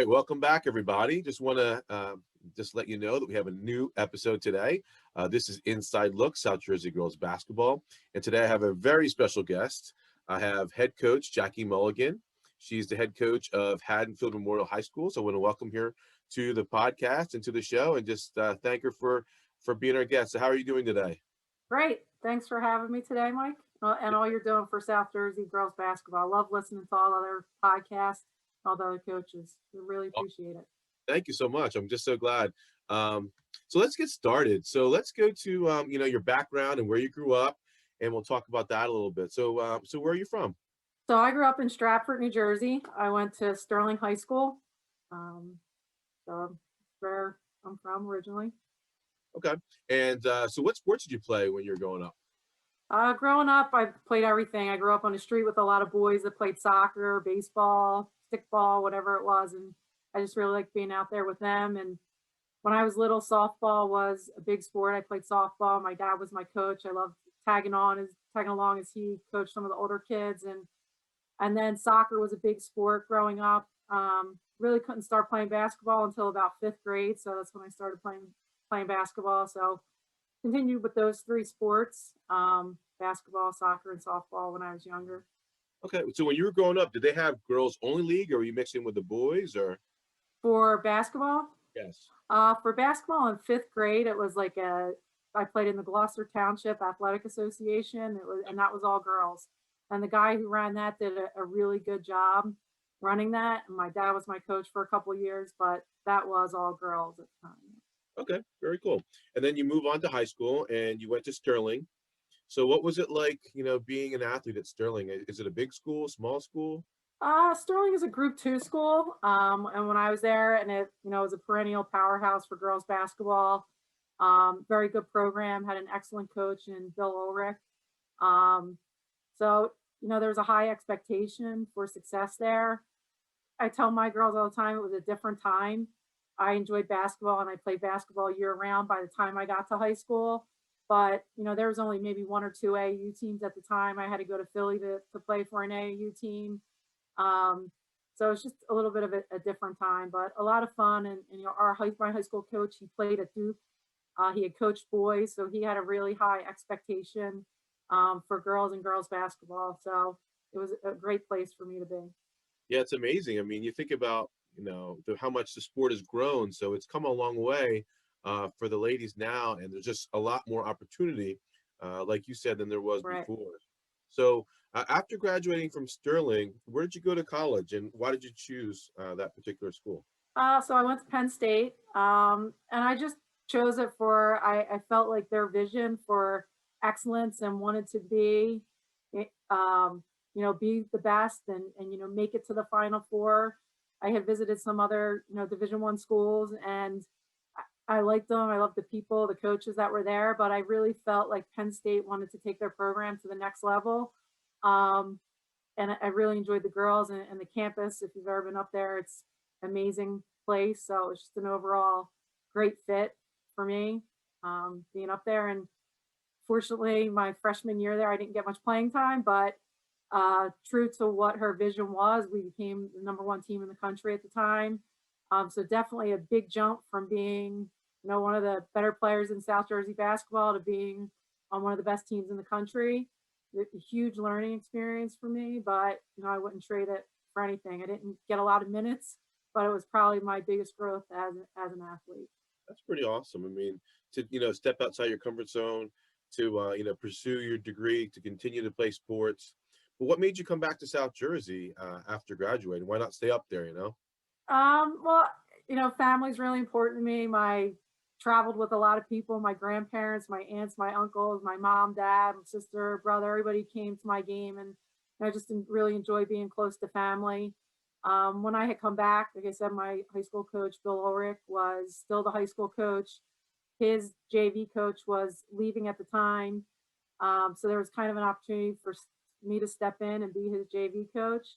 right, welcome back, everybody. Just want to just let you know that we have a new episode today. This is Inside Look, South Jersey Girls Basketball. And today I have a very special guest. I have head coach Jackie Mulligan. She's the head coach of Haddonfield Memorial High School. So I want to welcome her to the podcast and to the show and just thank her for being our guest. So how are you doing today? Great. Thanks for having me today, Mike, and all you're doing for South Jersey girls basketball. I love listening to all other podcasts, all the other coaches. We really appreciate it. Thank you so much. I'm just so glad. So let's get started. So let's go to your background and where you grew up, and we'll talk about that a little bit. So so where are you from? So I grew up in Stratford, New Jersey. I went to Sterling High School. So where I'm from originally. Okay. And so what sports did you play when you were growing up? Growing up, I played everything. I grew up on the street with a lot of boys that played soccer, baseball, stickball, whatever it was. And I just really liked being out there with them. And when I was little, softball was a big sport. I played softball. My dad was my coach. I loved tagging along as he coached some of the older kids. And then soccer was a big sport growing up. Really couldn't start playing basketball until about 5th grade. So that's when I started playing basketball. So continued with those three sports, basketball, soccer, and softball when I was younger. Okay. So when you were growing up, did they have girls only league, or were you mixing with the boys, or? For basketball? Yes. For basketball in 5th grade, it was like I played in the Gloucester Township Athletic Association. And that was all girls. And the guy who ran that did a really good job running that. And my dad was my coach for a couple of years, but that was all girls at the time. Okay, very cool. And then you move on to high school and you went to Sterling. So what was it like, being an athlete at Sterling? Is it a big school, small school? Sterling is a Group 2 school. And when I was there, and it was a perennial powerhouse for girls basketball. Very good program, had an excellent coach in Bill Ulrich. So there was a high expectation for success there. I tell my girls all the time it was a different time. I enjoyed basketball and I played basketball year round by the time I got to high school. But, there was only maybe 1 or 2 AAU teams at the time. I had to go to Philly to play for an AAU team. So it's just a little bit of a different time, but a lot of fun. And my high school coach, he played at Duke. He had coached boys, so he had a really high expectation for girls and girls basketball. So it was a great place for me to be. Yeah, it's amazing. I mean, you think about, how much the sport has grown. So it's come a long way for the ladies now, and there's just a lot more opportunity, like you said, than there was before. So after graduating from Sterling, where did you go to college, and why did you choose that particular school? So I went to Penn State, and I just chose it for, I felt like their vision for excellence and wanted to be, be the best and make it to the Final Four. I had visited some other, Division I schools, and I liked them. I loved the people, the coaches that were there, but I really felt like Penn State wanted to take their program to the next level. And I really enjoyed the girls and the campus. If you've ever been up there, it's an amazing place. So it's just an overall great fit for me, being up there. And fortunately, my freshman year there, I didn't get much playing time, but true to what her vision was, we became the #1 team in the country at the time. So definitely a big jump from being, one of the better players in South Jersey basketball to being on one of the best teams in the country. A huge learning experience for me, but I wouldn't trade it for anything. I didn't get a lot of minutes, but it was probably my biggest growth as an athlete. That's pretty awesome. I mean, to step outside your comfort zone, to pursue your degree, to continue to play sports. But what made you come back to South Jersey after graduating? Why not stay up there? Well, family's really important to me. I traveled with a lot of people, my grandparents, my aunts, my uncles, my mom, dad, sister, brother, everybody came to my game, and I just really enjoy being close to family. When I had come back, like I said, my high school coach, Bill Ulrich, was still the high school coach. His JV coach was leaving at the time. So there was kind of an opportunity for me to step in and be his JV coach.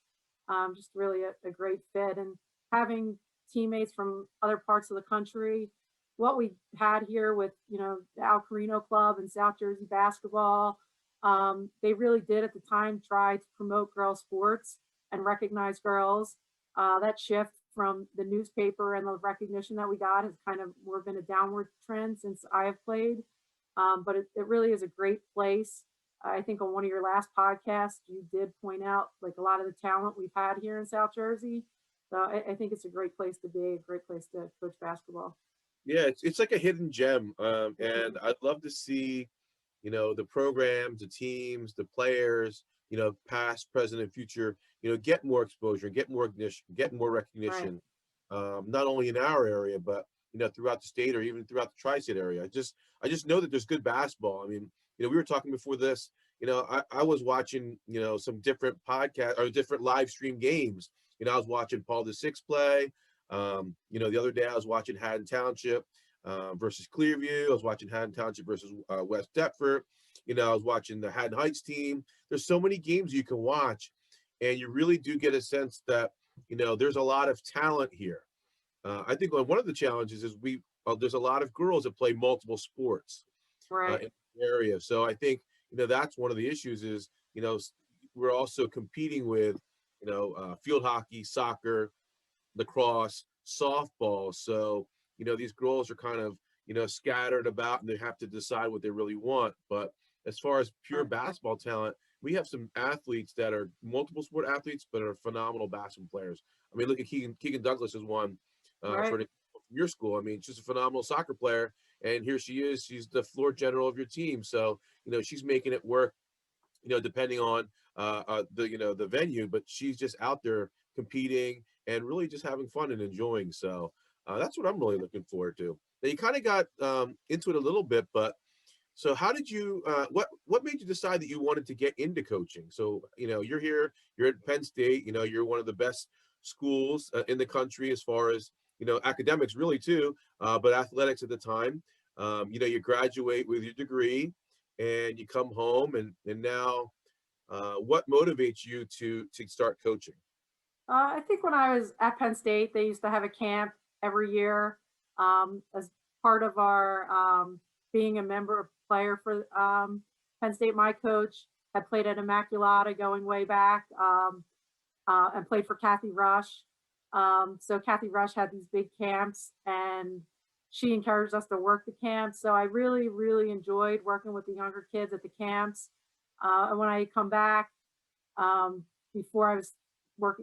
Just really a great fit, and having teammates from other parts of the country. What we had here with, the Al Carino Club and South Jersey basketball, they really did at the time try to promote girls sports and recognize girls. That shift from the newspaper and the recognition that we got has kind of more been a downward trend since I have played. But it really is a great place. I think on one of your last podcasts, you did point out like a lot of the talent we've had here in South Jersey. So I think it's a great place to be, a great place to coach basketball. Yeah, it's like a hidden gem, and I'd love to see, the programs, the teams, the players, past, present, and future, get more exposure, get more Right. recognition, not only in our area, but throughout the state or even throughout the tri-state area. I just know that there's good basketball. I mean, we were talking before this. I was watching, some different podcasts or different live stream games. I was watching Paul the Six play. The other day I was watching Haddon Township versus Clearview. I was watching Haddon Township versus West Deptford. I was watching the Haddon Heights team. There's so many games you can watch, and you really do get a sense that there's a lot of talent here. I think one of the challenges is there's a lot of girls that play multiple sports Right. in the area. So I think that's one of the issues is we're also competing with field hockey, soccer, lacrosse, softball. So, these girls are kind of, scattered about and they have to decide what they really want. But as far as pure Right. basketball talent, we have some athletes that are multiple sport athletes, but are phenomenal basketball players. I mean, look at Keegan Douglas is one Right. from your school. I mean, she's a phenomenal soccer player. And here she is. She's the floor general of your team. So, she's making it work, depending on the venue, but she's just out there competing and really just having fun and enjoying. So that's what I'm really looking forward to. Now you kind of got into it a little bit, but so how did you? What made you decide that you wanted to get into coaching? So you're here, you're at Penn State. You're one of the best schools in the country as far as academics, really too, but athletics at the time. You graduate with your degree, and you come home, and now, what motivates you to start coaching? I think when I was at Penn State, they used to have a camp every year as part of our being a member player for Penn State. My coach had played at Immaculata going way back and played for Kathy Rush. So Kathy Rush had these big camps and she encouraged us to work the camps. So I really, really enjoyed working with the younger kids at the camps. And when I come back, before I was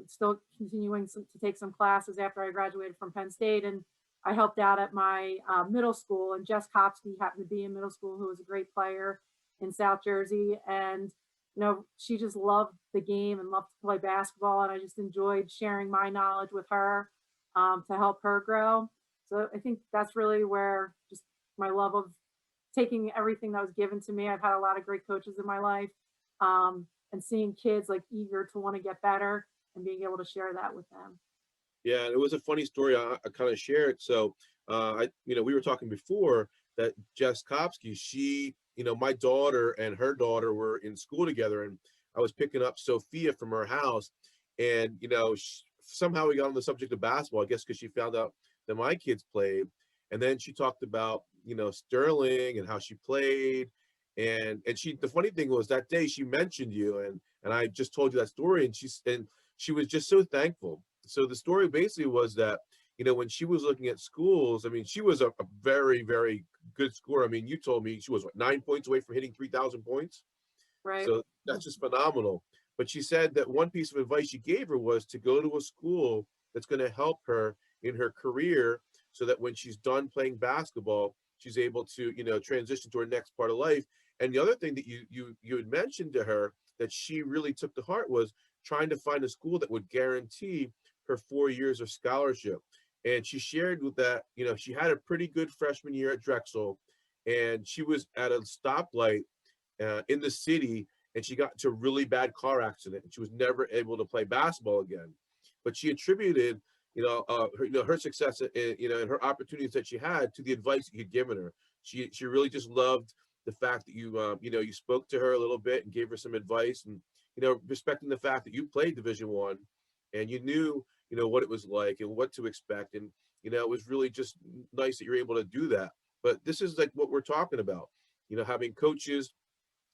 still continuing to take some classes after I graduated from Penn State. And I helped out at my middle school, and Jess Kopsky happened to be in middle school, who was a great player in South Jersey. And, she just loved the game and loved to play basketball. And I just enjoyed sharing my knowledge with her to help her grow. So I think that's really where just my love of taking everything that was given to me. I've had a lot of great coaches in my life, and seeing kids like eager to want to get better and being able to share that with them. Yeah, and it was a funny story I kind of shared. So, we were talking before that Jess Kopsky, she, my daughter and her daughter were in school together, and I was picking up Sophia from her house, and somehow we got on the subject of basketball. I guess because she found out that my kids played, and then she talked about Sterling and how she played, and she. The funny thing was that day she mentioned you, and I just told you that story, and she was just so thankful. So the story basically was that, when she was looking at schools, I mean, she was a very, very good scorer. I mean, you told me she was 9 points away from hitting 3,000 points. Right. So that's just phenomenal. But she said that one piece of advice she gave her was to go to a school that's going to help her in her career so that when she's done playing basketball, she's able to, transition to her next part of life. And the other thing that you had mentioned to her that she really took to heart was trying to find a school that would guarantee her 4 years of scholarship. And she shared with that, she had a pretty good freshman year at Drexel, and she was at a stoplight in the city, and she got into a really bad car accident, and she was never able to play basketball again. But she attributed, her success, and her opportunities that she had to the advice that you'd given her. She really just loved the fact that you spoke to her a little bit and gave her some advice, and respecting the fact that you played Division I, and you knew what it was like and what to expect, and it was really just nice that you're able to do that. But this is like what we're talking about, having coaches,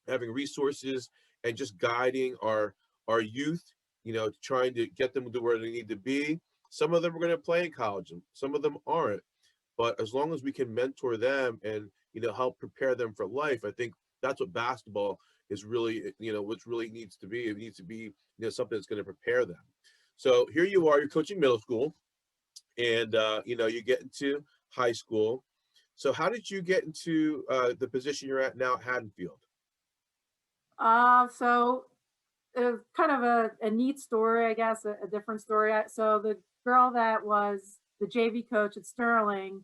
having resources, and just guiding our youth, trying to get them to where they need to be. Some of them are going to play in college, and some of them aren't. But as long as we can mentor them and, help prepare them for life, I think that's what basketball is really, what really needs to be. It needs to be, something that's going to prepare them. So here you are, you're coaching middle school, and you get into high school. So how did you get into the position you're at now at Haddonfield? So kind of a neat story, I guess, a different story. So the girl that was the JV coach at Sterling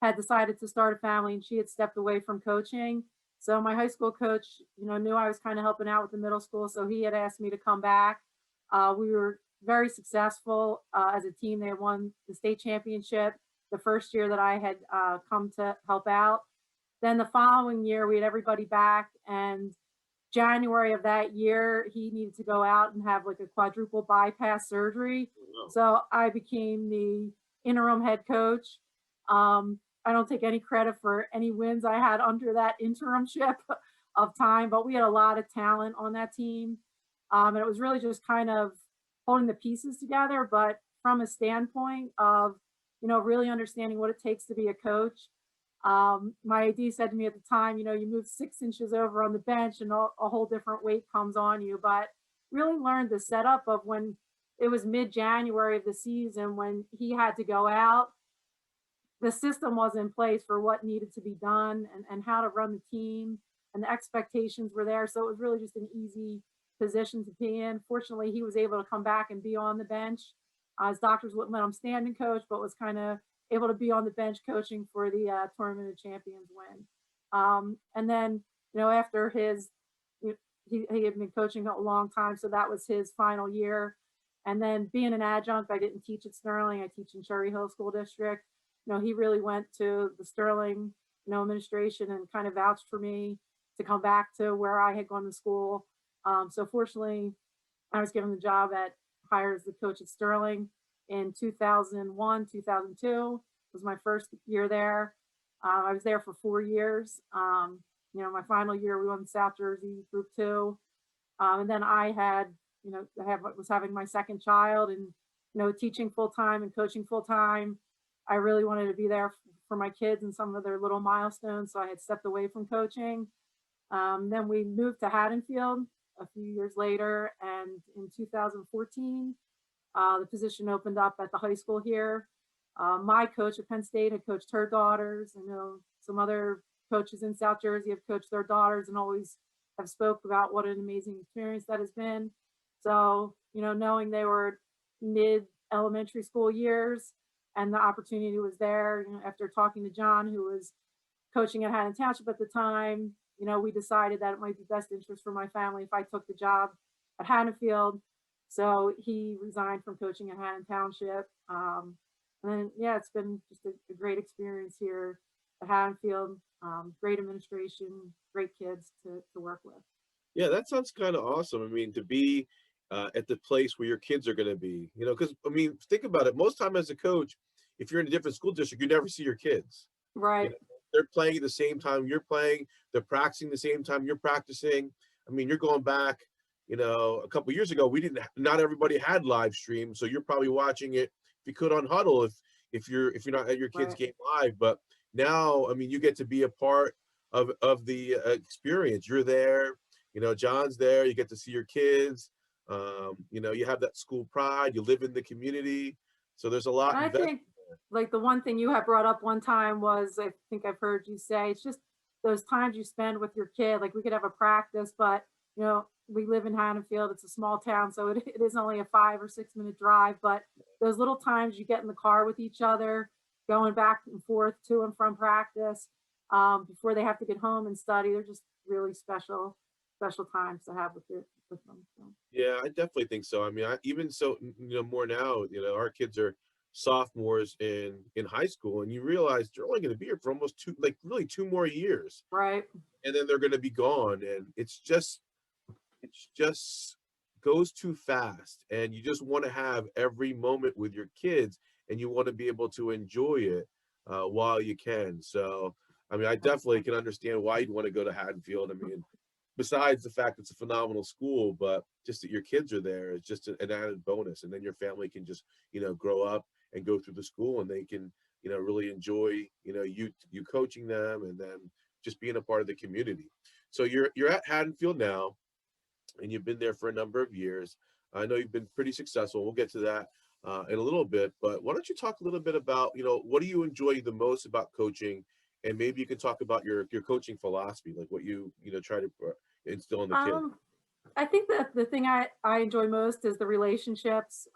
had decided to start a family, and she had stepped away from coaching. So my high school coach, knew I was kind of helping out with the middle school, so he had asked me to come back. We were very successful as a team. They had won the state championship the first year that I had come to help out. Then the following year, we had everybody back, and January of that year, he needed to go out and have like a quadruple bypass surgery. Wow. So I became the interim head coach. I don't take any credit for any wins I had under that interimship of time, but we had a lot of talent on that team. And it was really just kind of holding the pieces together, but from a standpoint of, really understanding what it takes to be a coach. My AD said to me at the time, you move 6 inches over on the bench and a whole different weight comes on you, but really learned the setup of when it was mid-January of the season when he had to go out. The system was in place for what needed to be done and how to run the team, and the expectations were there. So it was really just an easy position to be in. Fortunately, he was able to come back and be on the bench. His doctors wouldn't let him stand and coach, but was kind of able to be on the bench coaching for the Tournament of Champions win. And then, after he had been coaching a long time, so that was his final year. And then being an adjunct, I didn't teach at Sterling. I teach in Cherry Hill School District. He really went to the Sterling, administration and kind of vouched for me to come back to where I had gone to school. So fortunately, I was given the job hired as the coach at Sterling in 2001, 2002 was my first year there. I was there for 4 years. My final year, we won the South Jersey Group 2. And then I had, was having my second child and, teaching full time and coaching full time. I really wanted to be there for my kids and some of their little milestones. So I had stepped away from coaching. Then we moved to Haddonfield a few years later. And in 2014, the position opened up at the high school here. My coach at Penn State had coached her daughters. I know some other coaches in South Jersey have coached their daughters and always have spoke about what an amazing experience that has been. So, knowing they were mid elementary school years and the opportunity was there, after talking to John, who was coaching at Haddon Township at the time, we decided that it might be best interest for my family if I took the job at Haddonfield. So he resigned from coaching at Haddon Township. And then, it's been just a great experience here at Haddonfield. Great administration, great kids to work with. Yeah, that sounds kind of awesome. I mean, to be at the place where your kids are going to be, because think about it. Most time as a coach, if you're in a different school district, you never see your kids. Right. They're playing at the same time you're playing. They're practicing the same time you're practicing. You're going back, a couple of years ago, not everybody had live stream. So you're probably watching it if you could on Huddle if you're not at your kids' Right. game live. But now, you get to be a part of the experience. You're there, John's there. You get to see your kids. You have that school pride. You live in the community. So there's a lot. And I think like the one thing you had brought up one time was, I think I've heard you say, it's just those times you spend with your kid. Like we could have a practice, but we live in Haddonfield. It's a small town, so it is only a 5 or 6 minute drive. But those little times you get in the car with each other, going back and forth to and from practice, before they have to get home and study, they're just really special times to have with them. So. Yeah, I definitely think so. Even so, more now, our kids are sophomores in high school, and you realize they're only going to be here for almost 2 more years. Right. And then they're going to be gone. And it's just goes too fast. And you just want to have every moment with your kids, and you want to be able to enjoy it while you can. So, I definitely can understand why you'd want to go to Haddonfield. besides the fact it's a phenomenal school, but just that your kids are there is just an added bonus. And then your family can just, grow up and go through the school, and they can, really enjoy, you coaching them, and then just being a part of the community. So you're at Haddonfield now, and you've been there for a number of years. I know you've been pretty successful. We'll get to that in a little bit, but why don't you talk a little bit about, what do you enjoy the most about coaching? And maybe you can talk about your coaching philosophy, like what try to instill in the kids. I think that the thing I enjoy most is the relationships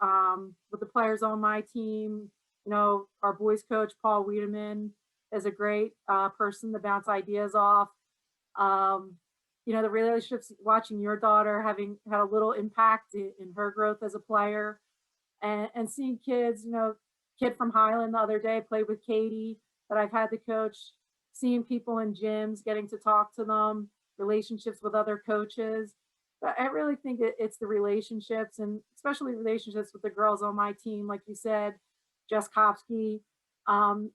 with the players on my team. Our boys coach, Paul Wiedemann, is a great person to bounce ideas off. The relationships, watching your daughter having had a little impact in her growth as a player, and seeing kids, kid from Highland the other day played with Katie that I've had to coach, seeing people in gyms, getting to talk to them, relationships with other coaches. But I really think it's the relationships, and especially relationships with the girls on my team. Like you said, Jess Kopsky,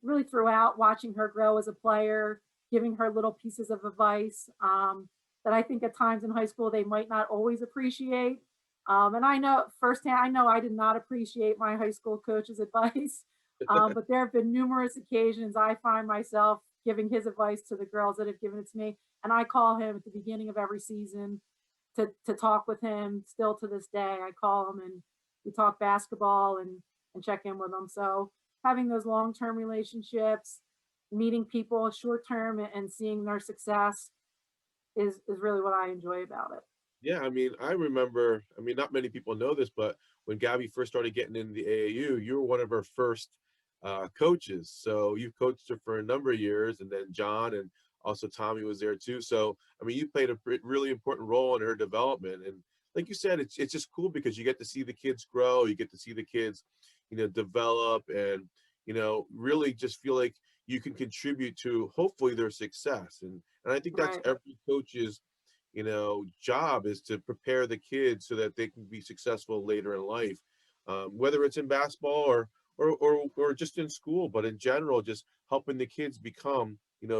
really throughout, watching her grow as a player, giving her little pieces of advice that I think at times in high school they might not always appreciate. And I know firsthand, I did not appreciate my high school coach's advice, but there have been numerous occasions I find myself giving his advice to the girls that have given it to me. And I call him at the beginning of every season to talk with him. Still to this day, I call him and we talk basketball and check in with them. So having those long-term relationships, meeting people short-term and seeing their success is really what I enjoy about it. Yeah, I remember, not many people know this, but when Gabby first started getting into the AAU, you were one of her first coaches. So you coached her for a number of years, and then John and also Tommy was there too. So, you played a really important role in her development. And like you said, it's just cool because you get to see the kids grow, you get to see the kids, develop, and, really just feel like you can contribute to hopefully their success. And I think that's Right. every coach's job, is to prepare the kids so that they can be successful later in life, whether it's in basketball or just in school, but in general, just helping the kids become,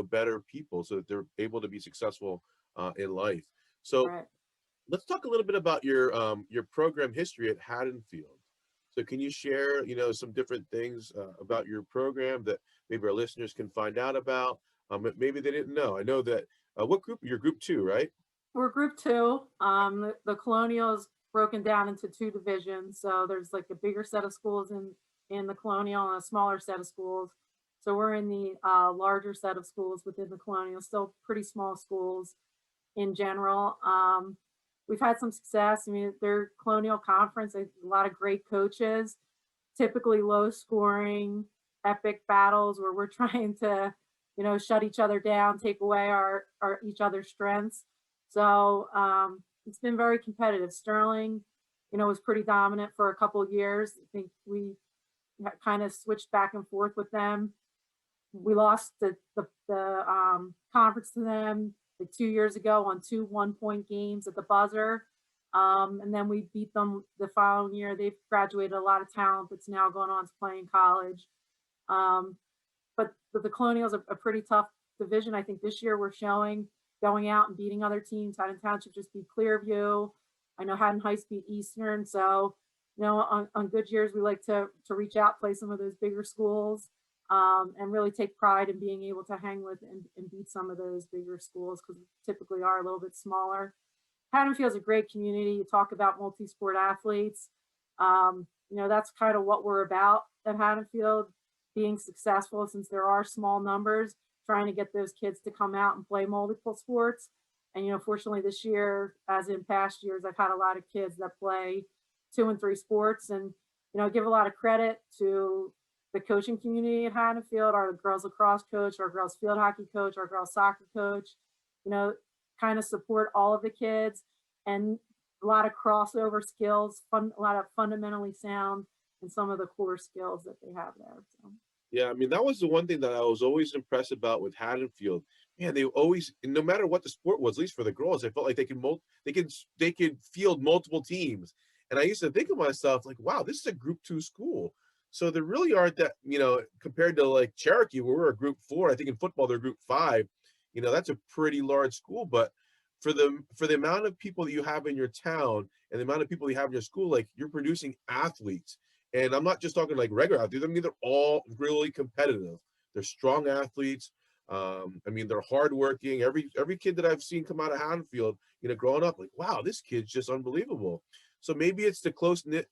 better people so that they're able to be successful in life. So Right. let's talk a little bit about your program history at Haddonfield. So can you share, some different things about your program that maybe our listeners can find out about? Maybe they didn't know. I know that what group? You're group 2, right? We're group 2. The Colonial is broken down into 2 divisions. So there's like a bigger set of schools in the Colonial and a smaller set of schools. So we're in the larger set of schools within the Colonial, still pretty small schools in general. We've had some success. Their Colonial Conference, a lot of great coaches, typically low scoring, epic battles where we're trying to, shut each other down, take away our each other's strengths. So it's been very competitive. Sterling, was pretty dominant for a couple of years. I think we kind of switched back and forth with them. We lost the conference to them like 2 years ago on 2 1-point games at the buzzer. And then we beat them the following year. They've graduated a lot of talent that's now going on to play in college. But the Colonials are a pretty tough division. I think this year we're showing going out and beating other teams. Haddon Township just beat Clearview. I know Haddon Heights beat Eastern. So, on good years, we like to reach out, play some of those bigger schools, and really take pride in being able to hang with and beat some of those bigger schools because we typically are a little bit smaller. Haddonfield's a great community. You talk about multi-sport athletes. That's kind of what we're about at Haddonfield, being successful since there are small numbers, trying to get those kids to come out and play multiple sports. And, fortunately this year, as in past years, I've had a lot of kids that play 2 and 3 sports, and, give a lot of credit to the coaching community at Haddonfield, our girls lacrosse coach, our girls field hockey coach, our girls soccer coach, kind of support all of the kids, and a lot of crossover skills, a lot of fundamentally sound and some of the core skills that they have there. So. Yeah, that was the one thing that I was always impressed about with Haddonfield. Man, they always, no matter what the sport was, at least for the girls, I felt like they could field multiple teams. And I used to think of myself like, wow, this is a group 2 school. So there really aren't that, compared to like Cherokee, where we're a group 4, I think in football they're group 5. That's a pretty large school. But for the amount of people that you have in your town and the amount of people you have in your school, like you're producing athletes. And I'm not just talking like regular athletes. I mean, they're all really competitive. They're strong athletes. I mean, they're hardworking. Every kid that I've seen come out of Haddonfield, growing up, like, wow, this kid's just unbelievable. So maybe it's the close knit,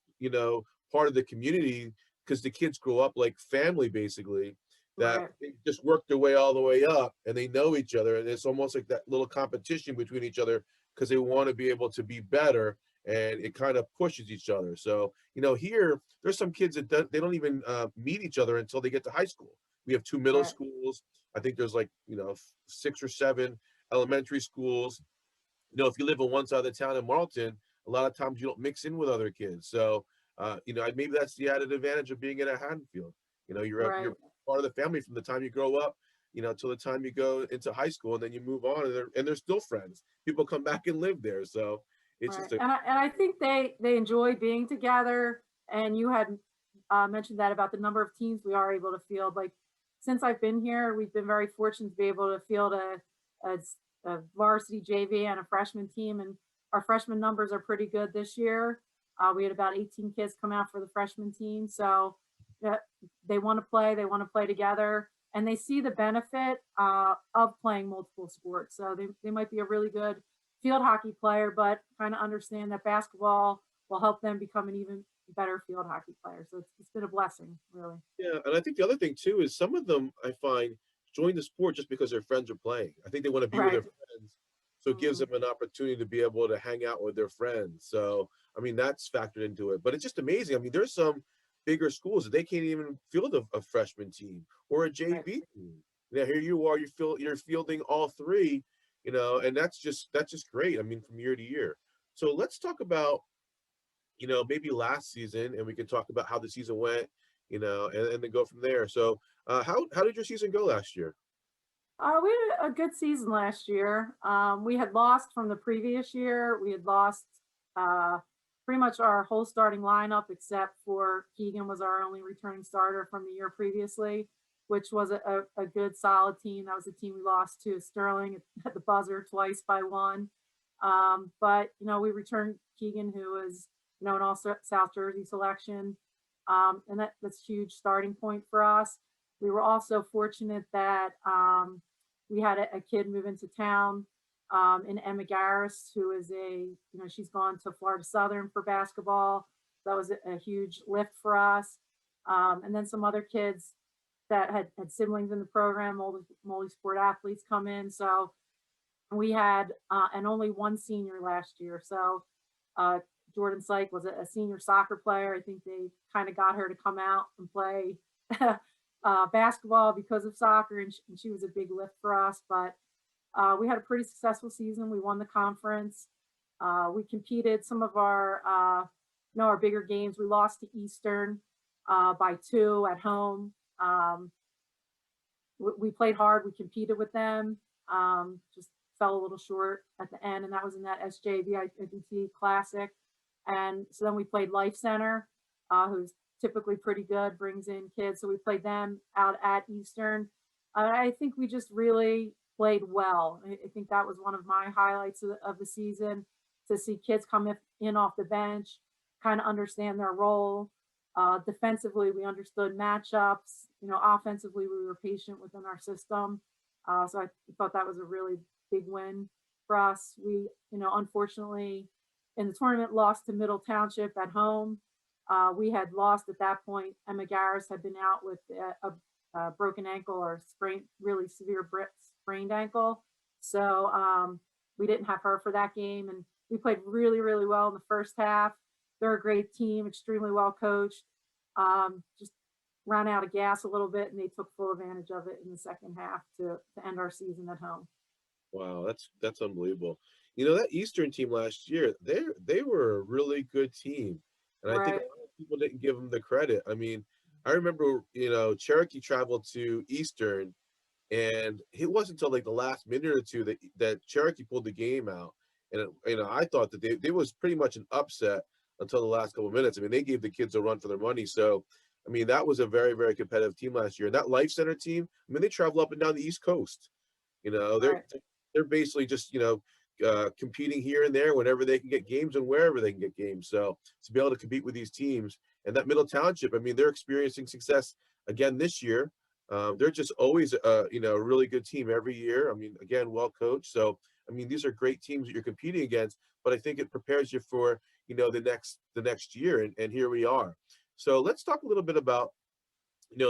part of the community, because the kids grow up like family basically, that Right, they just work their way all the way up and they know each other, and it's almost like that little competition between each other because they want to be able to be better, and it kind of pushes each other. So here there's some kids that they don't even meet each other until they get to high school. We have two middle right, schools. I think there's like 6 or 7 elementary schools. If you live on one side of the town in Marlton, a lot of times you don't mix in with other kids. So maybe that's the added advantage of being in a Haddonfield. You're right. part of the family from the time you grow up, till the time you go into high school, and then you move on, and they're still friends. People come back and live there. So it's Right. just a And I think they enjoy being together. And you had mentioned that about the number of teams we are able to field. Like since I've been here, we've been very fortunate to be able to field a, a varsity JV and a freshman team. And our freshman numbers are pretty good this year. We had about 18 kids come out for the freshman team. So uh, they want to play. They want to play together. And they see the benefit of playing multiple sports. So they might be a really good field hockey player, but kind of understand that basketball will help them become an even better field hockey player. So it's been a blessing, really. Yeah, and I think the other thing too is some of them I find join the sport just because their friends are playing. I think they want to be with their Right. friends, so it gives Mhm. them an opportunity to be able to hang out with their friends. So I mean that's factored into it. But it's just amazing. I mean, there's some bigger schools that they can't even field a freshman team or a Right. JV team. Now here you are, you're fielding all three, and that's just great. I mean, from year to year. So let's talk about maybe last season, and we can talk about how the season went, and then go from there. So, how did your season go last year? We had a good season last year. We had lost from the previous year. We had lost uh, pretty much our whole starting lineup, except for Keegan was our only returning starter from the year previously, which was a good solid team. That was the team we lost to Sterling at the buzzer twice by one. But we returned Keegan, who was an all South Jersey selection, and that's a huge starting point for us. We were also fortunate that we had a kid move into town in Emma Garris, who is she's gone to Florida Southern for basketball. That was a huge lift for us. And then some other kids that had siblings in the program, multi-sport athletes come in. So we had, and only one senior last year. So uh, Jordan Syke was a senior soccer player. I think they kind of got her to come out and play basketball because of soccer, and she was a big lift for us. But we had a pretty successful season. We won the conference. We competed some of our bigger games. We lost to Eastern by 2 at home. We played hard. We competed with them. Just fell a little short at the end, and that was in that SJV IPT Classic. And so then we played Life Center, who's typically pretty good, brings in kids. So we played them out at Eastern. I think we just really played well. I think that was one of my highlights of the season, to see kids come in off the bench, kind of understand their role. Defensively, we understood matchups. Offensively, we were patient within our system. So I thought that was a really big win for us. We, unfortunately, in the tournament, lost to Middle Township at home. We had lost at that point. Emma Garris had been out with a broken ankle, or really severe sprained ankle. So we didn't have her for that game. And we played really, really well in the first half. They're a great team, extremely well coached. Just ran out of gas a little bit, and they took full advantage of it in the second half to end our season at home. Wow, that's unbelievable. That Eastern team last year, they were a really good team, and I think a Right. lot of people didn't give them the credit. I mean, I remember Cherokee traveled to Eastern, and it wasn't until like the last minute or two that Cherokee pulled the game out, and I thought that they was pretty much an upset until the last couple of minutes. I mean, they gave the kids a run for their money. So, I mean, that was a very, very competitive team last year. And that Life Center team, I mean, they travel up and down the East Coast. You know, they're Right. they're basically just competing here and there whenever they can get games and wherever they can get games. So to be able to compete with these teams, and that Middle Township, I mean, they're experiencing success again this year. They're just always a really good team every year. I mean, again, well coached. So I mean, these are great teams that you're competing against, but I think it prepares you for the next year, and here we are. So let's talk a little bit about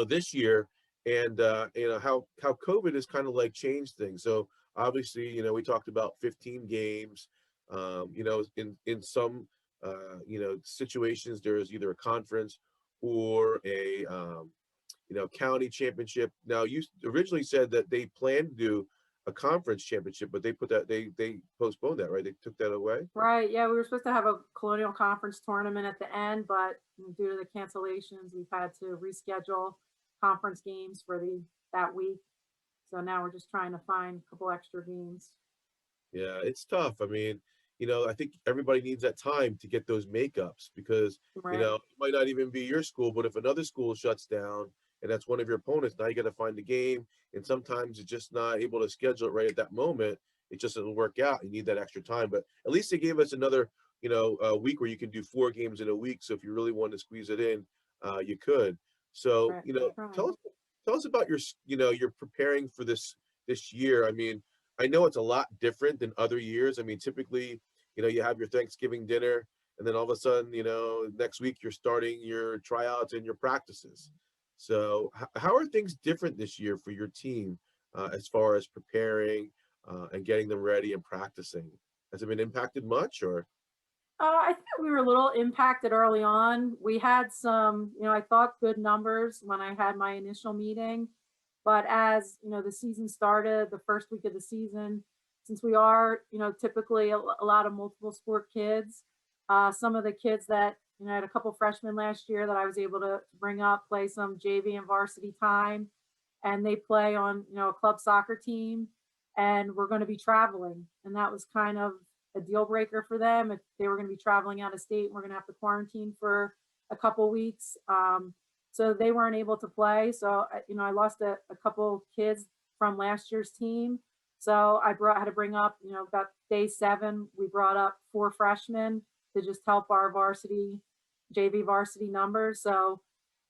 this year, and how COVID has kind of like changed things. So obviously, we talked about 15 games. In some situations, there is either a conference or a county championship. Now, you originally said that they planned to do a conference championship, but they postponed that, right? They took that away. Right. Yeah, we were supposed to have a Colonial Conference tournament at the end, but due to the cancellations, we've had to reschedule conference games for that week. So now we're just trying to find a couple extra games. Yeah, it's tough. I mean, I think everybody needs that time to get those makeups, because Right. it might not even be your school, but if another school shuts down and that's one of your opponents, now you got to find the game, and sometimes it's just not able to schedule it right at that moment. It just doesn't work out. You need that extra time, but at least they gave us another a week where you can do 4 games in a week. So if you really want to squeeze it in, you could. So Right. tell Right. us about you're preparing for this year. I mean, I know it's a lot different than other years. I mean, typically, you have your Thanksgiving dinner, and then all of a sudden, next week you're starting your tryouts and your practices. So how are things different this year for your team, as far as preparing and getting them ready and practicing? Has it been impacted much, or? I think we were a little impacted early on. We had some, I thought good numbers when I had my initial meeting, but as the season started, the first week of the season, since we are, typically a lot of multiple sport kids, some of the kids that I had a couple freshmen last year that I was able to bring up, play some JV and varsity time, and they play on a club soccer team, and we're going to be traveling, and that was kind of a deal breaker for them if they were going to be traveling out of state and we're going to have to quarantine for a couple weeks. So they weren't able to play. So I lost a couple kids from last year's team. So had to bring up, about day 7, we brought up 4 freshmen to just help our JV varsity numbers. So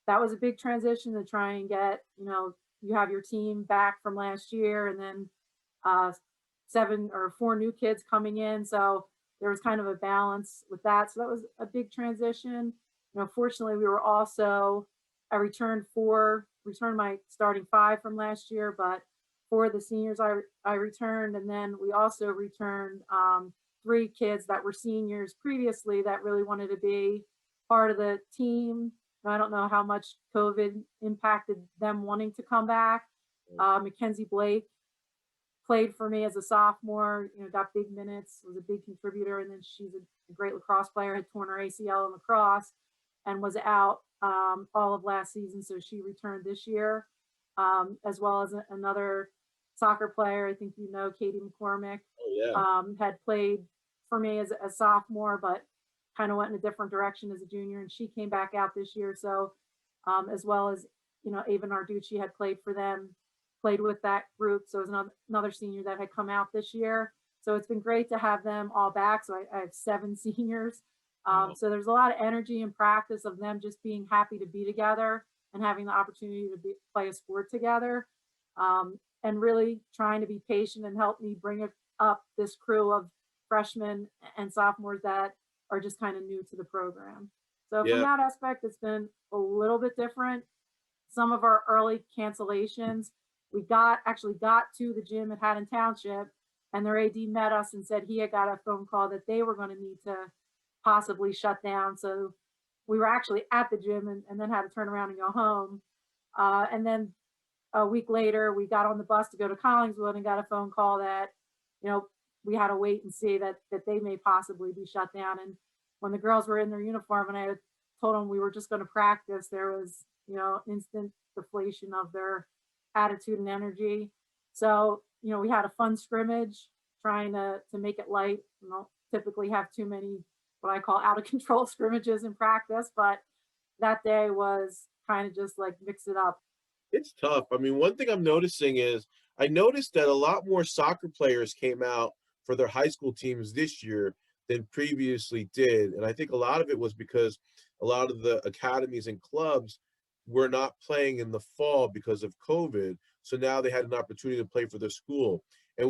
that was a big transition to try and get, you have your team back from last year, and then 7 or 4 new kids coming in. So there was kind of a balance with that. So that was a big transition. Fortunately, I returned my starting 5 from last year, but for the seniors, I returned. And then we also returned 3 kids that were seniors previously that really wanted to be part of the team. I don't know how much COVID impacted them wanting to come back. Mackenzie Blake played for me as a sophomore, got big minutes, was a big contributor, and then she's a great lacrosse player, had torn her ACL in lacrosse and was out all of last season, so she returned this year, as well as another soccer player, I think Katie Mccormick, Oh, yeah. had played for me as a sophomore, but kind of went in a different direction as a junior, and she came back out this year. So as well as Ava Narducci had played for them, played with that group. So it was another senior that had come out this year. So it's been great to have them all back. So I have 7 seniors. So there's a lot of energy and practice of them just being happy to be together and having the opportunity to play a sport together, and really trying to be patient and help me bring up this crew of freshmen and sophomores that are just kind of new to the program. So from Yeah. that aspect, it's been a little bit different. Some of our early cancellations, we actually got to the gym at Haddon Township, and their AD met us and said he had got a phone call that they were going to need to possibly shut down. So we were actually at the gym and then had to turn around and go home. And then a week later, we got on the bus to go to Collingswood and got a phone call that, we had to wait and see that they may possibly be shut down. And when the girls were in their uniform and I told them we were just going to practice, there was, instant deflation of their attitude and energy. So, we had a fun scrimmage trying to make it light. We don't typically have too many what I call out of control scrimmages in practice, but that day was kind of just like mix it up. It's tough. I mean, one thing I'm noticing is I noticed that a lot more soccer players came out for their high school teams this year than previously did. And I think a lot of it was because a lot of the academies and clubs were not playing in the fall because of COVID. So now they had an opportunity to play for their school. And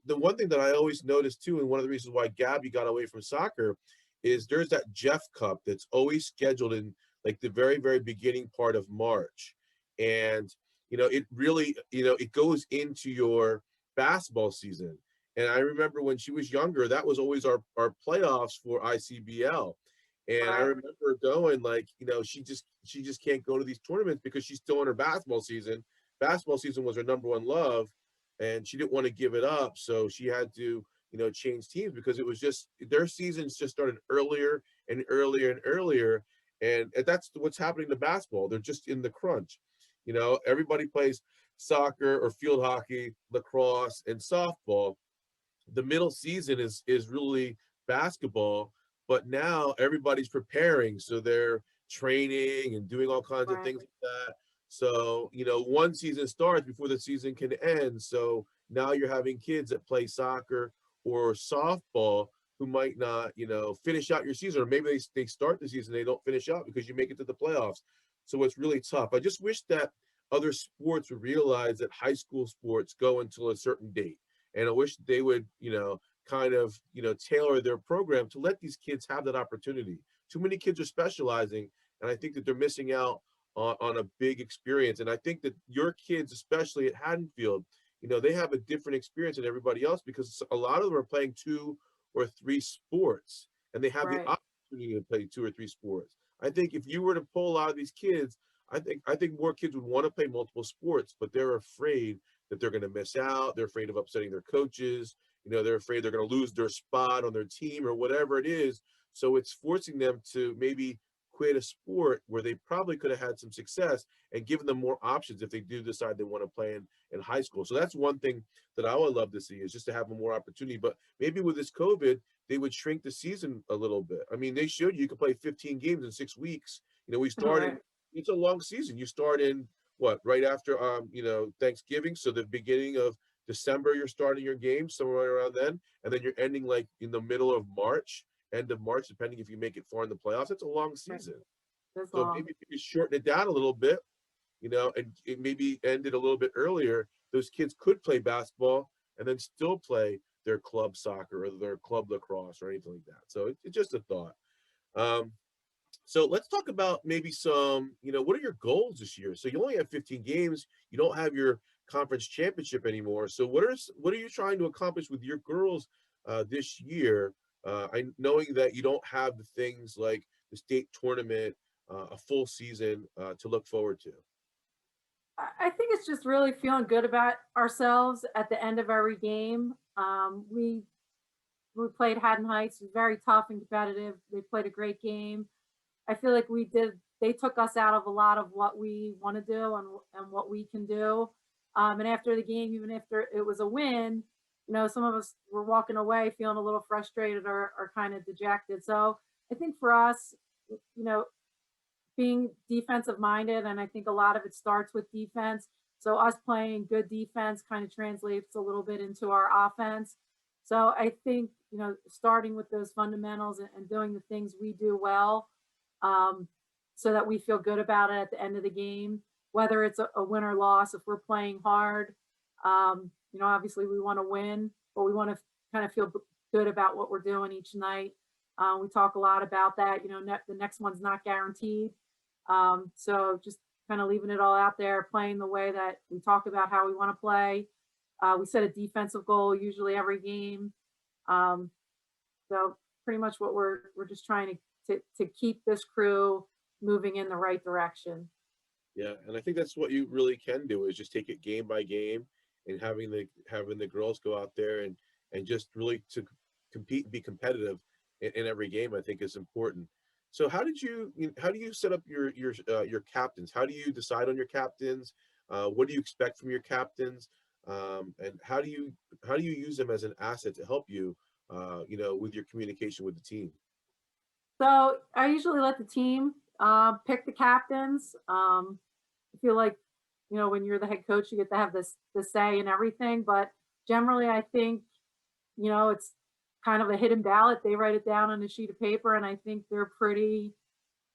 the one thing that I always noticed too, and one of the reasons why Gabby got away from soccer, is there's that Jeff Cup that's always scheduled in like the very, very beginning part of March. And, it really, it goes into your basketball season. And I remember when she was younger, that was always our playoffs for ICBL. And I Right. remember going like, she just can't go to these tournaments because she's still in her basketball season. Basketball season was her number one love, and she didn't want to give it up. So she had to, change teams because it was just their seasons just started earlier and earlier and earlier. And that's what's happening to basketball. They're just in the crunch. Everybody plays soccer or field hockey, lacrosse, and softball. The middle season is really basketball, but now everybody's preparing, so they're training and doing all kinds of Right. things like that. So one season starts before the season can end, so now you're having kids that play soccer or softball who might not finish out your season, or maybe they start the season, they don't finish out because you make it to the playoffs. So it's really tough. I just wish that other sports would realize that high school sports go until a certain date, and I wish they would, kind of, tailor their program to let these kids have that opportunity. Too many kids are specializing, and I think that they're missing out on a big experience. And I think that your kids, especially at Haddonfield, they have a different experience than everybody else because a lot of them are playing 2 or 3 sports, and they have the Right. opportunity to play 2 or 3 sports. I think if you were to pull a lot of these kids, I think more kids would want to play multiple sports, but they're afraid that they're going to miss out. They're afraid of upsetting their coaches. They're afraid they're going to lose their spot on their team or whatever it is. So it's forcing them to maybe quit a sport where they probably could have had some success, and giving them more options if they do decide they want to play in high school. So that's one thing that I would love to see, is just to have more opportunity. But maybe with this COVID, they would shrink the season a little bit. I mean, they should. You could play 15 games in 6 weeks. We started. Right. It's a long season. You start in what, right after Thanksgiving, so the beginning of December you're starting your game, somewhere around then, and then you're ending like in the middle of March, end of March, depending if you make it far in the playoffs. That's a long Right. season. That's So long. maybe if you could shorten it down a little bit, and it maybe end it a little bit earlier, those kids could play basketball and then still play their club soccer or their club lacrosse or anything like that. So it's just a thought. Um, so let's talk about maybe some, what are your goals this year? So you only have 15 games. You don't have your conference championship anymore. So what are you trying to accomplish with your girls this year? Knowing that you don't have the things like the state tournament, a full season to look forward to. I think it's just really feeling good about ourselves at the end of every game. We played Haddon Heights, very tough and competitive. They played a great game. I feel like they took us out of a lot of what we want to do and what we can do. And after the game, even after it was a win, some of us were walking away feeling a little frustrated or kind of dejected. So I think for us, you know, being defensive minded, and I think a lot of it starts with defense. So us playing good defense kind of translates a little bit into our offense. So I think, starting with those fundamentals and doing the things we do well, um, so that we feel good about it at the end of the game, whether it's a win or loss. If we're playing hard, obviously we want to win, but we want to kind of feel good about what we're doing each night. We talk a lot about that. The next one's not guaranteed. So just kind of leaving it all out there, playing the way that we talk about how we want to play. We set a defensive goal usually every game. Um, so pretty much what we're just trying to keep this crew moving in the right direction. Yeah, and I think that's what you really can do, is just take it game by game, and having the girls go out there and just really to compete and be competitive in every game, I think is important. So how do you set up your captains? How do you decide on your captains? What do you expect from your captains? And how do you use them as an asset to help you, with your communication with the team? So I usually let the team pick the captains. I feel like, when you're the head coach, you get to have the say in everything. But generally, I think, it's kind of a hidden ballot. They write it down on a sheet of paper, and I think they're pretty,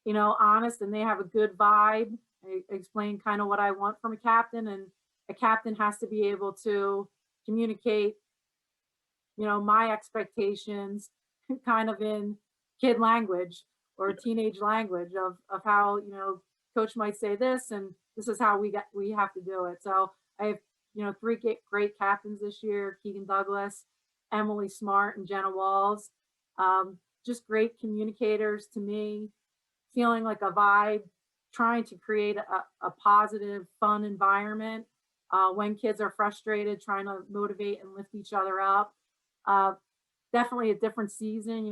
honest, and they have a good vibe. I explain kind of what I want from a captain, and a captain has to be able to communicate, my expectations kind of in kid language or teenage language of how, coach might say this and this is how we have to do it. So I have, three great captains this year: Keegan Douglas, Emily Smart, and Jenna Walls. Just great communicators to me, feeling like a vibe, trying to create a positive, fun environment. When kids are frustrated, trying to motivate and lift each other up. Uh, Definitely a different season.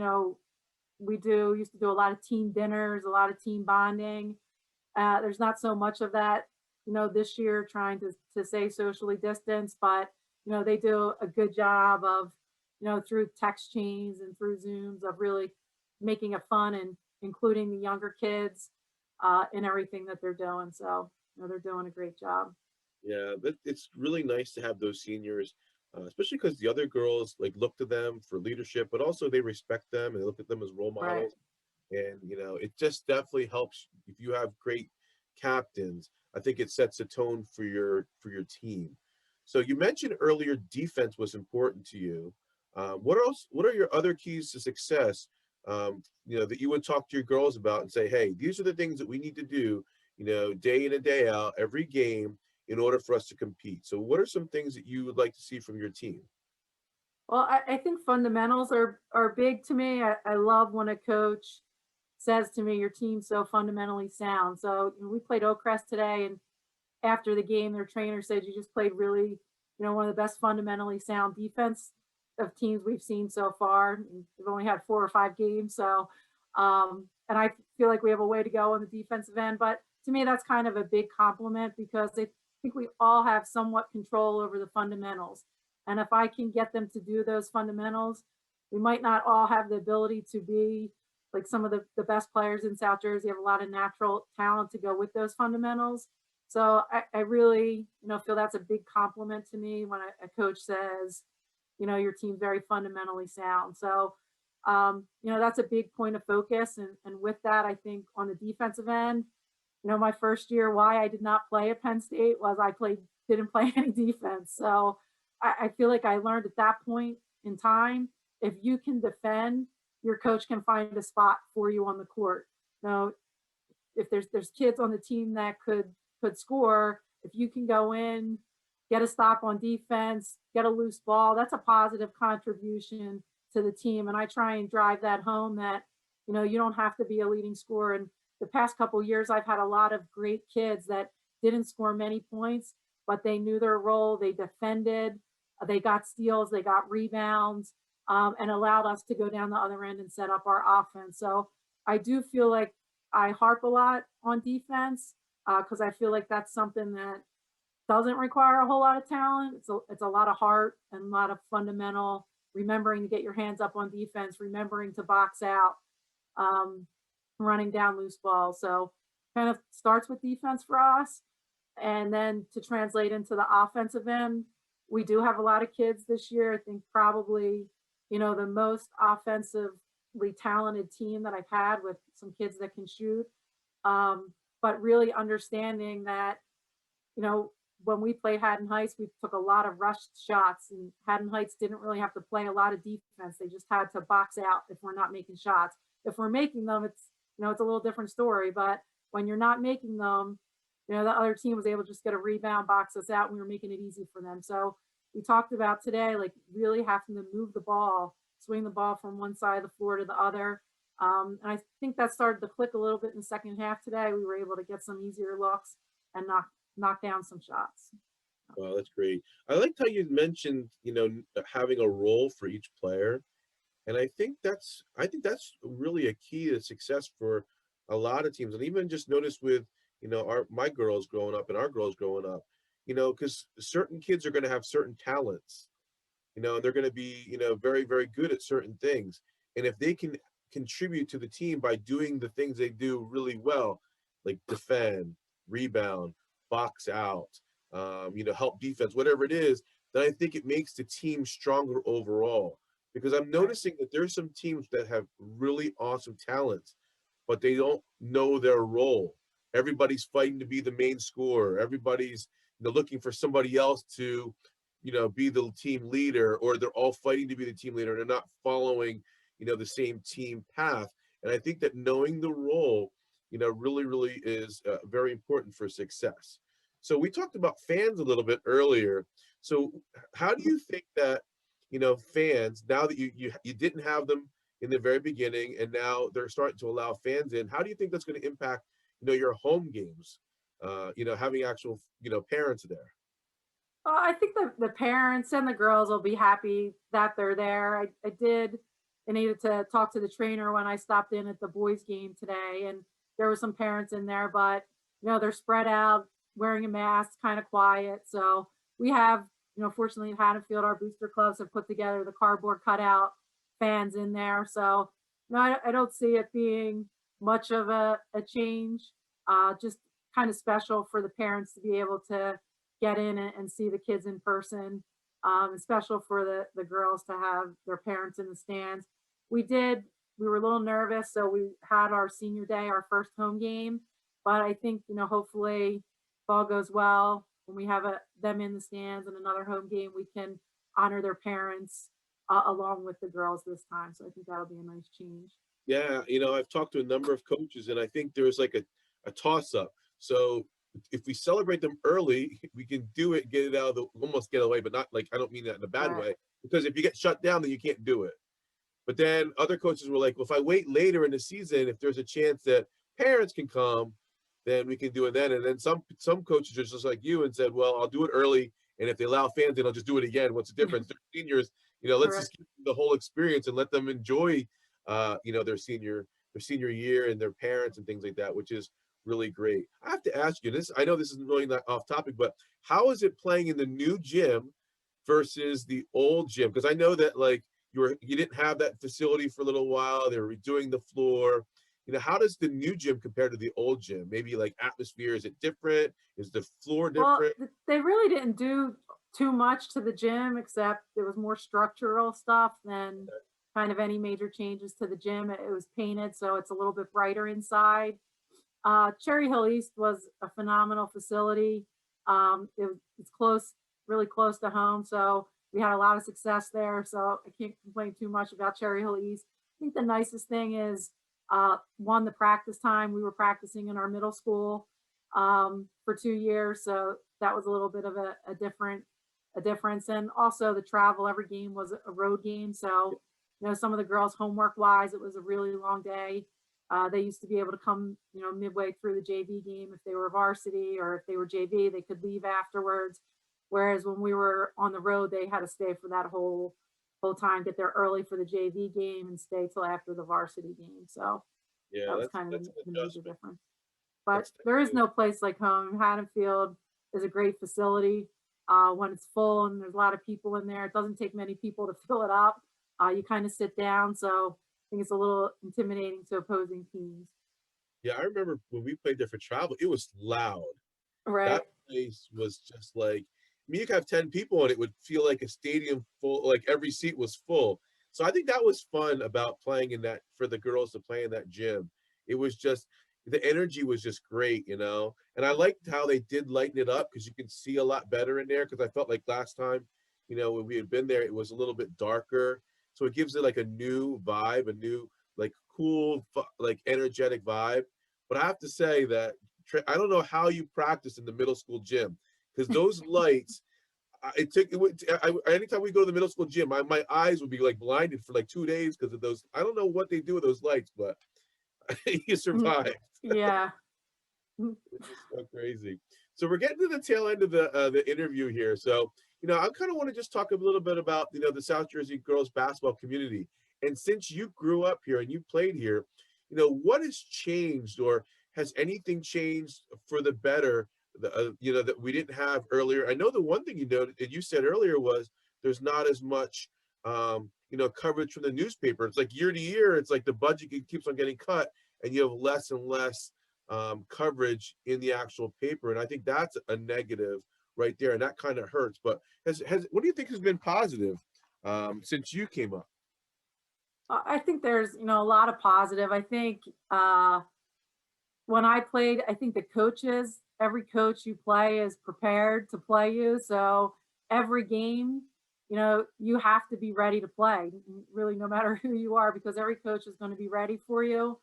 We used to do a lot of team dinners, a lot of team bonding. There's not so much of that, this year, trying to stay socially distanced, but they do a good job of, through text chains and through Zooms, of really making it fun and including the younger kids in everything that they're doing. So, they're doing a great job. Yeah, it's really nice to have those seniors, especially because the other girls like look to them for leadership, but also they respect them and they look at them as role Right. models. And it just definitely helps if you have great captains. I think it sets a tone for your team. So you mentioned earlier defense was important to you. What else? What are your other keys to success? That you would talk to your girls about and say, hey, these are the things that we need to do, day in and day out, every game, in order for us to compete. So what are some things that you would like to see from your team? Well, I think fundamentals are big to me. I love when a coach says to me, "Your team's so fundamentally sound." So we played Oakcrest today, and after the game, their trainer said, "You just played really, one of the best fundamentally sound defense of teams we've seen so far." And we've only had 4 or 5 games, so and I feel like we have a way to go on the defensive end. But to me, that's kind of a big compliment because I think we all have somewhat control over the fundamentals. And if I can get them to do those fundamentals, we might not all have the ability to be like some of the best players in South Jersey have a lot of natural talent to go with those fundamentals. So I really, feel that's a big compliment to me when a coach says, your team's very fundamentally sound. So, that's a big point of focus. And with that, I think on the defensive end, my first year, why I did not play at Penn State was didn't play any defense. So I feel like I learned at that point in time, if you can defend, your coach can find a spot for you on the court. Now, if there's kids on the team that could score, if you can go in, get a stop on defense, get a loose ball, that's a positive contribution to the team. And I try and drive that home that, you don't have to be a leading scorer. And the past couple of years, I've had a lot of great kids that didn't score many points, but they knew their role. They defended, they got steals, they got rebounds, and allowed us to go down the other end and set up our offense. So I do feel like I harp a lot on defense because I feel like that's something that doesn't require a whole lot of talent. It's a lot of heart and a lot of fundamental remembering to get your hands up on defense, remembering to box out, um, running down loose balls. So kind of starts with defense for us. And then to translate into the offensive end, we do have a lot of kids this year. I think probably, the most offensively talented team that I've had with some kids that can shoot. But really understanding that, when we played Haddon Heights, we took a lot of rushed shots, and Haddon Heights didn't really have to play a lot of defense. They just had to box out if we're not making shots. If we're making them, it's a little different story. But when you're not making them, the other team was able to just get a rebound, box us out, and we were making it easy for them. So we talked about today, like really having to move the ball, swing the ball from one side of the floor to the other. And I think that started to click a little bit in the second half today. We were able to get some easier looks and knock down some shots. Wow, that's great. I liked how you mentioned, having a role for each player. And I think that's really a key to success for a lot of teams. And even just notice with, my girls growing up and our girls growing up, because certain kids are going to have certain talents, and they're going to be, very, very good at certain things. And if they can contribute to the team by doing the things they do really well, like defend, rebound, box out, help defense, whatever it is, then I think it makes the team stronger overall. Because I'm Right. noticing that there's some teams that have really awesome talent, but they don't know their role. Everybody's fighting to be the main scorer. Everybody's, looking for somebody else to, be the team leader, or they're all fighting to be the team leader. They're not following, the same team path. And I think that knowing the role, really, really is very important for success. So we talked about fans a little bit earlier. So how do you think that, fans, now that you didn't have them in the very beginning, and now they're starting to allow fans in, how do you think that's going to impact, your home games? Having actual, parents there. I think the parents and the girls will be happy that they're there. I needed to talk to the trainer when I stopped in at the boys game today, and there were some parents in there, but they're spread out, wearing a mask, kind of quiet. So we have, fortunately in Haddonfield, our booster clubs have put together the cardboard cutout fans in there. So no, I don't see it being much of a change. Just kind of special for the parents to be able to get in and see the kids in person. And special for the girls to have their parents in the stands. We did, we were a little nervous, so we had our senior day, our first home game. But I think, hopefully, if all goes well, when we have them in the stands and another home game, we can honor their parents along with the girls this time. So I think that'll be a nice change. Yeah, I've talked to a number of coaches, and I think there's like a toss up. So if we celebrate them early, we can do it, get it out of the, almost get away, but not like, I don't mean that in a bad Right. way, because if you get shut down, then you can't do it. But then other coaches were like, well, if I wait later in the season, if there's a chance that parents can come, then we can do it then. And then some coaches are just like you and said, well, I'll do it early, and if they allow fans in, I'll just do it again. What's the difference? They're seniors, let's Correct. just keep the whole experience and let them enjoy, their senior year and their parents and things like that, which is really great. I have to ask you this. I know this is really not off topic, but how is it playing in the new gym versus the old gym? Because I know that like you didn't have that facility for a little while. They were redoing the floor. How does the new gym compare to the old gym? Maybe like atmosphere, is it different? Is the floor Well, different? they really didn't do too much to the gym, except there was more structural stuff than kind of any major changes to the gym. It was painted, so it's a little bit brighter inside. Cherry Hill East was a phenomenal facility. It's close, really close to home, so we had a lot of success there. So I can't complain too much about Cherry Hill East. I think the nicest thing is one, the practice time. We were practicing in our middle school for 2 years, so that was a little bit of a difference. And also the travel. Every game was a road game, so some of the girls homework wise, it was a really long day. They used to be able to come, midway through the JV game if they were varsity, or if they were JV, they could leave afterwards. Whereas when we were on the road, they had to stay for that whole time, get there early for the JV game and stay till after the varsity game. So Yeah, that was that's kind of that's an the major adjustment. difference. But That's there is definitely. no place like home. Haddonfield is a great facility. When it's full and there's a lot of people in there, it doesn't take many people to fill it up. You kind of sit down, so I think it's a little intimidating to opposing teams. Yeah, I remember when we played there for travel, it was loud. Right. That place was just like, I mean, you could have 10 people and it would feel like a stadium full, like every seat was full. So I think that was fun about playing in that, for the girls to play in that gym. It was just, the energy was just great, And I liked how they did lighten it up because you can see a lot better in there. Because I felt like last time, when we had been there, it was a little bit darker. So it gives it like a new vibe, a new, like cool, like energetic vibe. But I have to say that I don't know how you practice in the middle school gym, because those lights, anytime we go to the middle school gym, my eyes would be like blinded for like 2 days because of those. I don't know what they do with those lights, but you Mhm. survive. Yeah. It's just so crazy. So we're getting to the tail end of the interview here. So I kind of want to just talk a little bit about the South Jersey girls basketball community. And since you grew up here and you played here, what has changed, or has anything changed for the better? That we didn't have earlier. I know the one thing you said earlier was there's not as much coverage from the newspaper. It's like year to year, it's like the budget keeps on getting cut, and you have less and less coverage in the actual paper. And I think that's a negative. right there, and that kind of hurts. But what do you think has been positive since you came up? I think there's, a lot of positive. I think when I played, I think the coaches, every coach you play is prepared to play you. So every game, you have to be ready to play, really, no matter who you are, because every coach is going to be ready for you.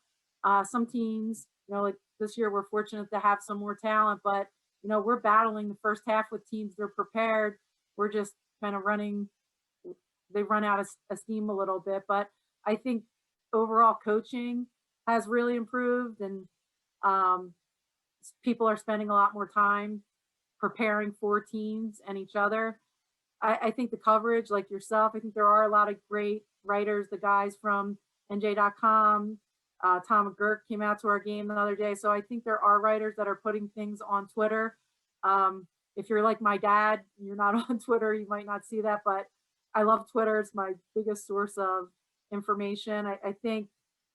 Some teams, like this year, we're fortunate to have some more talent, but, we're battling the first half with teams that are prepared. We're just kind of they run out of steam a little bit. But I think overall coaching has really improved, and um, people are spending a lot more time preparing for teams and each other. I think the coverage, like yourself, I think there are a lot of great writers, the guys from NJ.com. Tom McGurk came out to our game the other day. So I think there are writers that are putting things on Twitter. If you're like my dad, you're not on Twitter, you might not see that, but I love Twitter. It's my biggest source of information. I think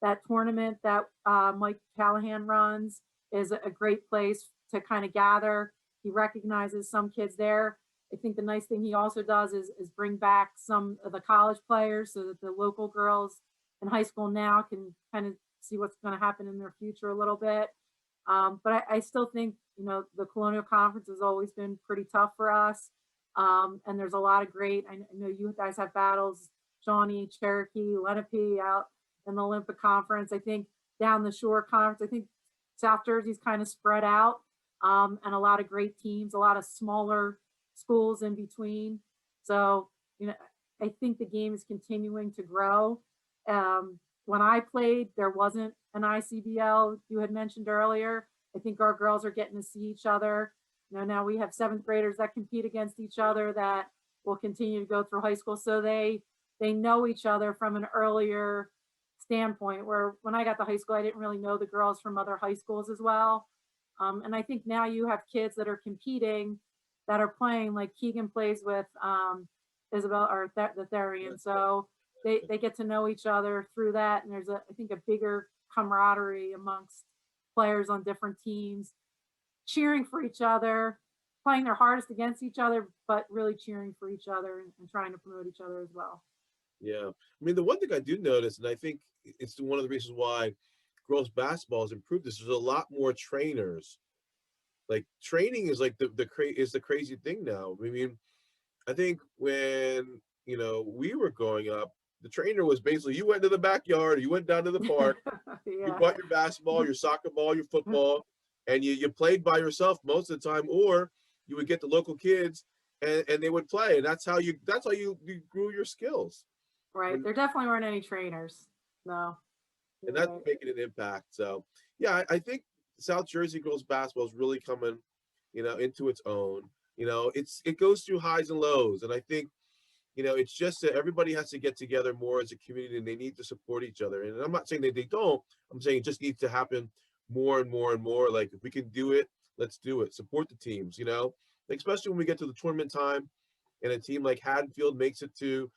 that tournament that Mike Callahan runs is a great place to kind of gather. He recognizes some kids there. I think the nice thing he also does is bring back some of the college players so that the local girls in high school now can kind of see what's going to happen in their future a little bit. But I still think, the Colonial Conference has always been pretty tough for us. And there's a lot of great, I know you guys have battles, Shawnee, Cherokee, Lenape out in the Olympic Conference. I think down the shore conference, I think South Jersey's kind of spread out, and a lot of great teams, a lot of smaller schools in between. So, I think the game is continuing to grow. When I played, there wasn't an ICBL you had mentioned earlier. I think our girls are getting to see each other. Now we have seventh graders that compete against each other that will continue to go through high school. So they know each other from an earlier standpoint, where when I got to high school, I didn't really know the girls from other high schools as well. And I think now you have kids that are competing that are playing, like Keegan plays with Isabel or the Therian. So they get to know each other through that. And there's I think a bigger camaraderie amongst players on different teams, cheering for each other, playing their hardest against each other, but really cheering for each other and trying to promote each other as well. Yeah. I mean, the one thing I do notice, and I think it's one of the reasons why girls basketball has improved, is there's a lot more trainers. Like training is like the crazy thing now. I mean, I think when, we were growing up, the trainer was basically, you went to the backyard, you went down to the park, you Yeah. bought your basketball, your soccer ball, your football, and you played by yourself most of the time, or you would get the local kids and they would play. And that's how you grew your skills. Right. There definitely weren't any trainers. No. And You're that's right. making an impact. So yeah, I think South Jersey girls basketball is really coming, into its own. It goes through highs and lows. And I think, it's just that everybody has to get together more as a community, and they need to support each other. And I'm not saying that they don't. I'm saying it just needs to happen more and more and more. Like if we can do it, let's do it. Support the teams, like, especially when we get to the tournament time and a team like Haddonfield makes it to,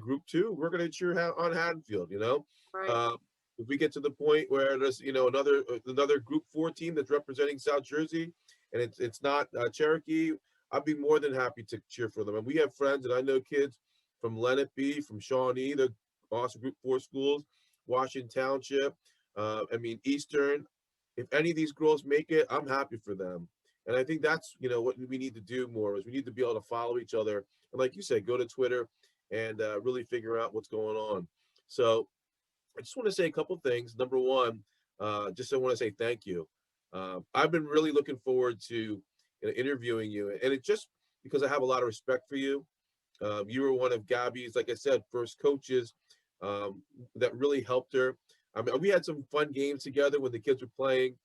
group 2, we're going to cheer on Haddonfield, Right. uh, if we get to the point where there's, another group 4 team that's representing South Jersey and it's not Cherokee, I'd be more than happy to cheer for them. And we have friends, and I know kids from Lenape, from Shawnee, the awesome group 4 schools, Washington Township, Eastern. If any of these girls make it, I'm happy for them. And I think that's, what we need to do more is we need to be able to follow each other. And like you said, go to Twitter and really figure out what's going on. So I just want to say a couple things. Number one, just I want to say thank you. I've been really looking forward to interviewing you, and it's just because I have a lot of respect for you. You were one of Gabby's, like I said, first coaches that really helped her. I mean, we had some fun games together when the kids were playing,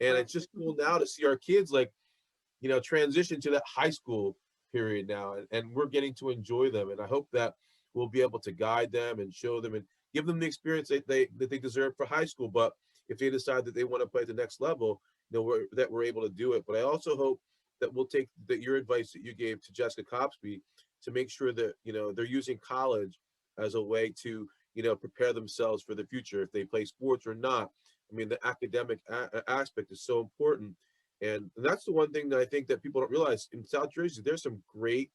and Right. it's just cool now to see our kids transition to that high school period now, and we're getting to enjoy them. And I hope that we'll be able to guide them and show them and give them the experience that they deserve for high school. But if they decide that they want to play at the next level, we're able to do it. But I also hope that we'll take your advice that you gave to Jessica Copsby to make sure that they're using college as a way to prepare themselves for the future if they play sports or not. I mean, the academic aspect is so important. And that's the one thing that I think that people don't realize in South Jersey. There's some great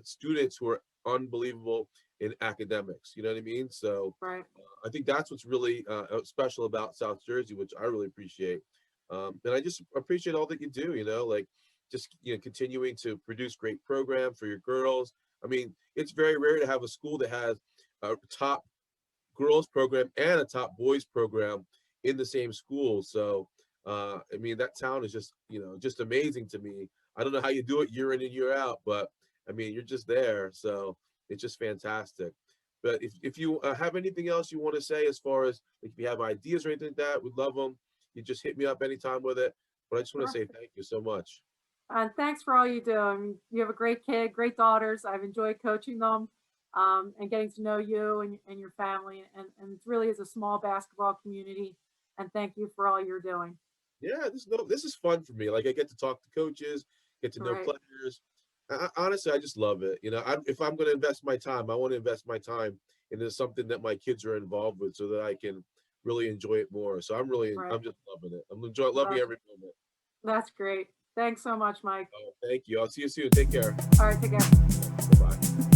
students who are unbelievable in academics. You know what I mean? So Right. I think that's what's really special about South Jersey, which I really appreciate. And I just appreciate all that you do. Like just continuing to produce great program for your girls. I mean, it's very rare to have a school that has a top girls program and a top boys program in the same school. So I mean, that town is just just amazing to me. I don't know how you do it year in and year out, but I mean, you're just there, so it's just fantastic. But if you have anything else you want to say, as far as like if you have ideas or anything like that, we'd love them. You just hit me up anytime with it. But I just want to Sure. say thank you so much. And thanks for all you do. I mean, you have a great kid, great daughters. I've enjoyed coaching them, and getting to know you and your family. And it really is a small basketball community. And thank you for all you're doing. Yeah, this is fun for me. Like I get to talk to coaches, get to know Right. players. Honestly, I just love it. If I'm going to invest my time, I want to invest my time into something that my kids are involved with, so that I can really enjoy it more. So Right. I'm just loving it. Loving That's, every moment. that's great. Thanks so much, Mike. Oh, thank you. I'll see you soon. Take care. All right. Take care. Bye bye.